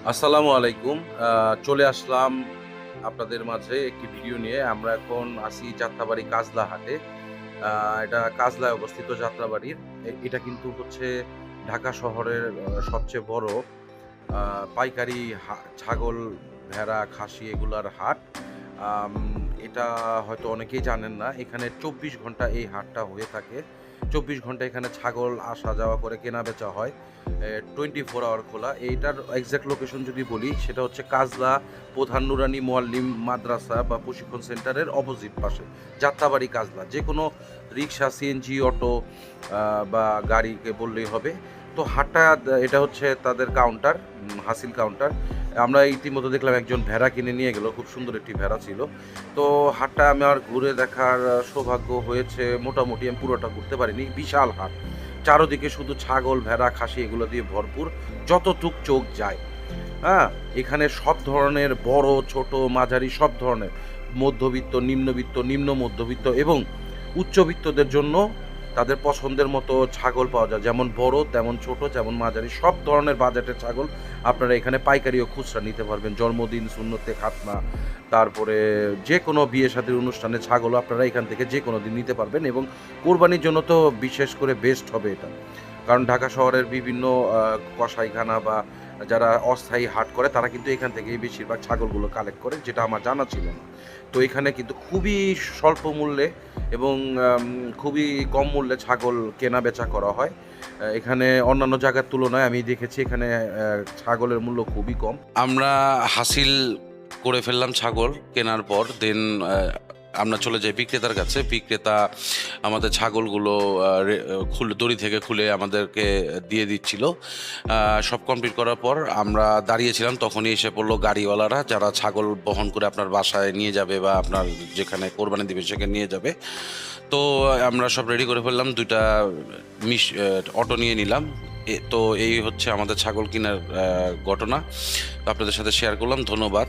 আসসালামু আলাইকুম। চলে আসলাম আপনাদের মাঝে একটি ভিডিও নিয়ে। আমরা এখন আছি যাত্রাবাড়ি কাজলা হাটে। আ এটা কাজলায় অবস্থিত যাত্রাবাড়ির। এটা কিন্তু হচ্ছে ঢাকা শহরের সবচেয়ে বড় আ পাইকারি ছাগল, ভেড়া, খাসি এগুলার হাট। আম এটা হয়তো অনেকেই জানেন না। এখানে ২৪ ঘন্টা এই হাটটা হয়ে থাকে। ২৪ ঘন্টা এখানে ছাগল আসা যাওয়া করে কেনা-বেচা হয়। 24 আওয়ার খোলা। এইটার এক্সাক্ট লোকেশন যদি বলি সেটা হচ্ছে কাজলা প্রধান নুরানী মুআল্লিম মাদ্রাসা বা প্রশিক্ষণ সেন্টারের অপোজিট পাশে। যাত্রাবাড়ি কাজলা। যেকোনো রিক্সা, সিএনজি, অটো বা গাড়িকে বললেই হবে। তো হাটটা এটা হচ্ছে তাদের কাউন্টার, হাসিল কাউন্টার। আমরা ইতিমধ্যে দেখলাম একজন ভেড়া কিনে নিয়ে গেল। খুব সুন্দর একটি ভেড়া ছিল। তো হাটটা আমার ঘুরে দেখার সৌভাগ্য হয়েছে মোটামুটি। আমি পুরোটা ঘুরতে পারিনি। বিশাল হাট। চারদিকে শুধু ছাগল, ভেড়া, খাসি এগুলো দিয়ে ভরপুর। যতটুক চোখ যায়। হ্যাঁ? এখানে সব ধরনের বড়, ছোট, মাঝারি সব ধরনের মধ্যবিত্ত, নিম্নবিত্ত, নিম্ন মধ্যবিত্ত এবং উচ্চবিত্তদের জন্য তাদের পছন্দের মতো ছাগল পাওয়া যায়। যেমন বড়, তেমন ছোট, যেমন মাঝারি সব ধরনের বাজেটের ছাগল আপনারা এখানে পাইকারি ও খুচরা নিতে পারবেন। জন্মদিন, সুন্নতে খাতনা, তারপরে যেকোনো বিয়ে-শাদির অনুষ্ঠানে ছাগলও আপনারা এখান থেকে যেকোনো দিন নিতে পারবেন এবং কোরবানির জন্য তো বিশেষ করে বেস্ট হবে এটা। কারণ ঢাকা শহরের বিভিন্ন কসাইখানা বা যারা অস্থায়ী হাট করে তারা কিন্তু এখান থেকেই বেশিরভাগ ছাগলগুলো কালেক্ট করে, যেটা আমার জানা ছিল না। তো এখানে কিন্তু খুবই স্বল্প মূল্যে এবং খুবই কম মূল্যে ছাগল কেনা-বেচা করা হয়। এখানে অন্যান্য জায়গার তুলনায় আমি দেখেছি এখানে ছাগলের মূল্য খুবই কম। আমরা হাসিল করে ফেললাম ছাগল কেনার পর। দেন আমরা চলে যাই বিক্রেতার কাছে। বিক্রেতা আমাদের ছাগলগুলো খুলে দড়ি থেকে খুলে আমাদেরকে দিয়ে দিচ্ছিল। সব কমপ্লিট করার পর আমরা দাঁড়িয়েছিলাম। তখনই এসে পড়লো গাড়িওয়ালারা, যারা ছাগল বহন করে আপনার বাসায় নিয়ে যাবে বা আপনার যেখানে কোরবানি দিবেন সেখানে নিয়ে যাবে। তো আমরা সব রেডি করে ফেললাম। ২ টা অটো নিয়ে নিলাম। তো এই হচ্ছে আমাদের ছাগল কেনার ঘটনা। আপনাদের সাথে শেয়ার করলাম। ধন্যবাদ।